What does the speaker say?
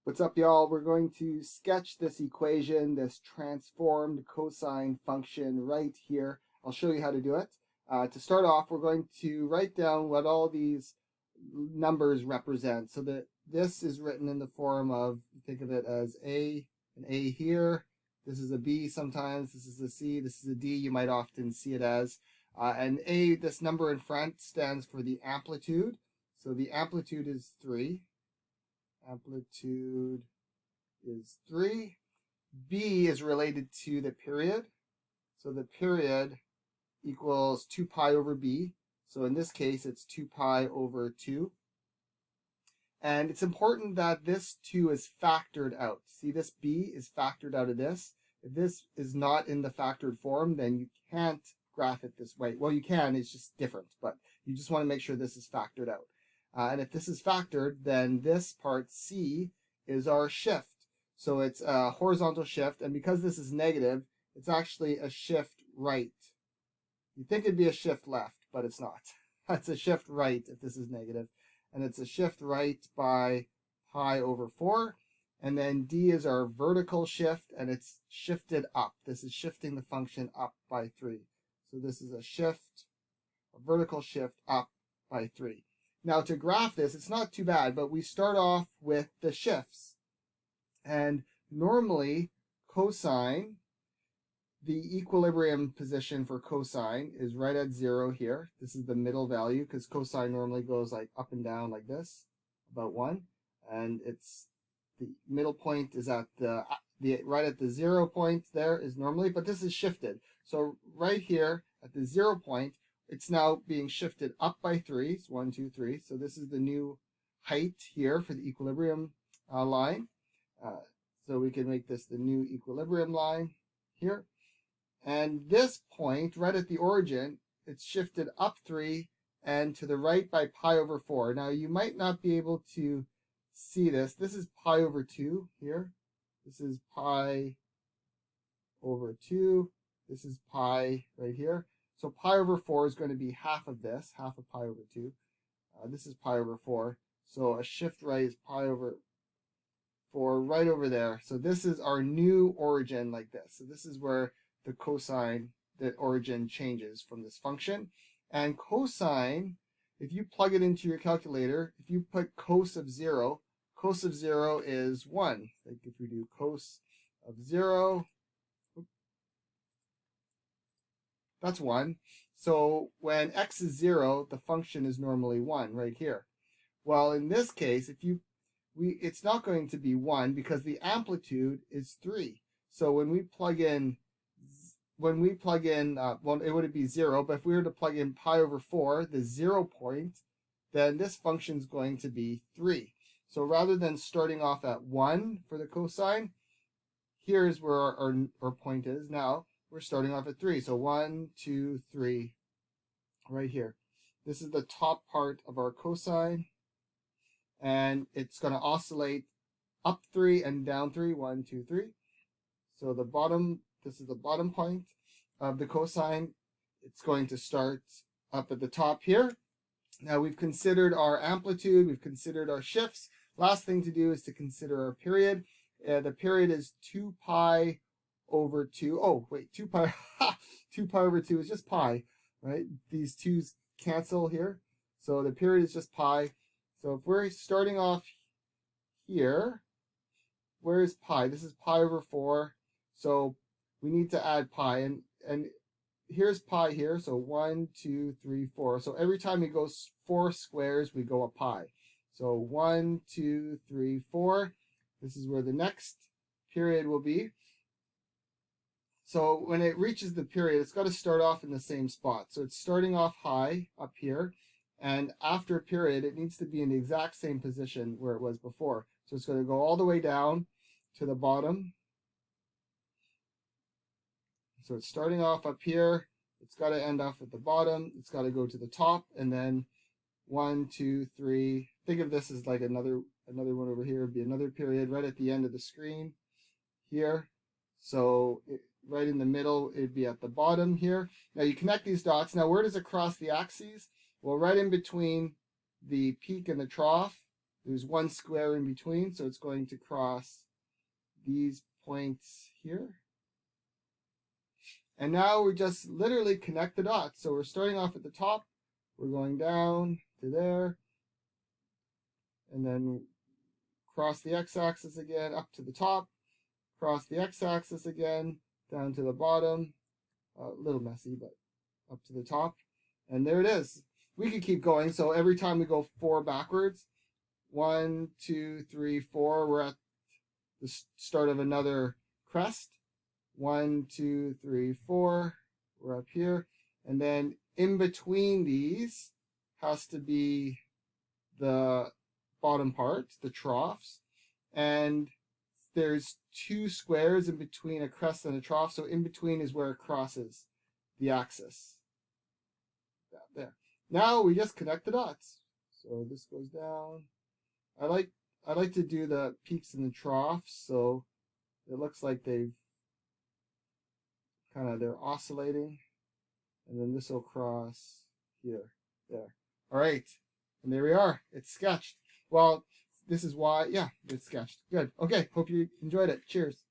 What's up, y'all? We're going to sketch this equation, this transformed cosine function right here. I'll show you how to do it. To start off, we're going to write down what all these numbers represent. So that this is written in the form of, think of it as an A here. This is a B sometimes. This is a C. This is a D. You might often see it as. And A, this number in front, stands for the amplitude. So the amplitude is 3. Amplitude is 3. B is related to the period. So the period equals 2 pi over B. So in this case, it's 2 pi over 2. And it's important that this 2 is factored out. See, this B is factored out of this. If this is not in the factored form, then you can't graph it this way. Well, you can, it's just different, but you just want to make sure this is factored out. And if this is factored, then this part C is our shift. So it's a horizontal shift, and because this is negative, it's actually a shift right. You'd think it'd be a shift left, but it's not. It's a shift right if this is negative. And it's a shift right by pi over 4. And then D is our vertical shift, and it's shifted up. This is shifting the function up by 3. So this is a shift, a vertical shift up by 3. Now to graph this, it's not too bad, but we start off with the shifts. And normally cosine, the equilibrium position for cosine is right at 0 here. This is the middle value because cosine normally goes like up and down like this, about 1. And it's the middle point is at the right at the 0 point there is normally, but this is shifted. So right here at the 0 point, it's now being shifted up by 3. So 1, 2, 3. So this is the new height here for the equilibrium line. So we can make this the new equilibrium line here. And this point, right at the origin, it's shifted up 3 and to the right by pi over 4. Now you might not be able to see this. This is pi over 2 here. This is pi over 2. This is pi right here. So pi over 4 is going to be half of this, half of pi over 2. This is pi over 4. So a shift right is pi over 4 right over there. So this is our new origin like this. So this is where the cosine, the origin changes from this function. And cosine, if you plug it into your calculator, if you put cos of 0 is 1. Like if we do cos of 0, that's 1. So when x is 0, the function is normally 1 right here. Well, in this case, it's not going to be 1 because the amplitude is 3. So when we plug in, well, it would be 0, but if we were to plug in pi over 4, the 0 point, then this function is going to be 3. So rather than starting off at 1 for the cosine, here's where our point is now. We're starting off at 3. So 1, 2, 3, right here. This is the top part of our cosine. And it's going to oscillate up 3 and down 3. 1, 2, 3. So the bottom, this is the bottom point of the cosine. It's going to start up at the top here. Now we've considered our amplitude. We've considered our shifts. Last thing to do is to consider our period. The period is 2 pi over 2. Oh, wait, 2 pi. 2 pi over 2 is just pi, right? These 2's cancel here. So the period is just pi. So if we're starting off here, where is pi? This is pi over 4. So we need to add pi. And here's pi here. So 1, 2, 3, 4. So every time we go 4 squares, we go a pi. So 1, 2, 3, 4. This is where the next period will be. So when it reaches the period, it's got to start off in the same spot. So it's starting off high up here. And after a period, it needs to be in the exact same position where it was before. So it's going to go all the way down to the bottom. So it's starting off up here. It's got to end off at the bottom. It's got to go to the top. And then 1, 2, 3. Think of this as like another one over here. It'd be another period right at the end of the screen here. So right in the middle, it'd be at the bottom here. Now you connect these dots. Now where does it cross the axes? Well, right in between the peak and the trough, There's one square in between, so it's going to cross these points here. And now we just literally connect the dots. So we're starting off at the top, we're going down to there, and then cross the x-axis again, up to the top, cross the x-axis again, down to the bottom, a little messy, but up to the top, and there it is. We could keep going, so every time we go 4 backwards, 1, 2, 3, 4, we're at the start of another crest. 1, 2, 3, 4, we're up here, and then in between these has to be the bottom part, the troughs, and there's 2 squares in between a crest and a trough, so in between is where it crosses the axis. There. Now we just connect the dots. So this goes down. I like to do the peaks and the troughs, so it looks like they're oscillating, and then this will cross here, there. All right, and there we are. It's sketched. Well, this is why, yeah, it's sketched. Good. Okay, hope you enjoyed it. Cheers.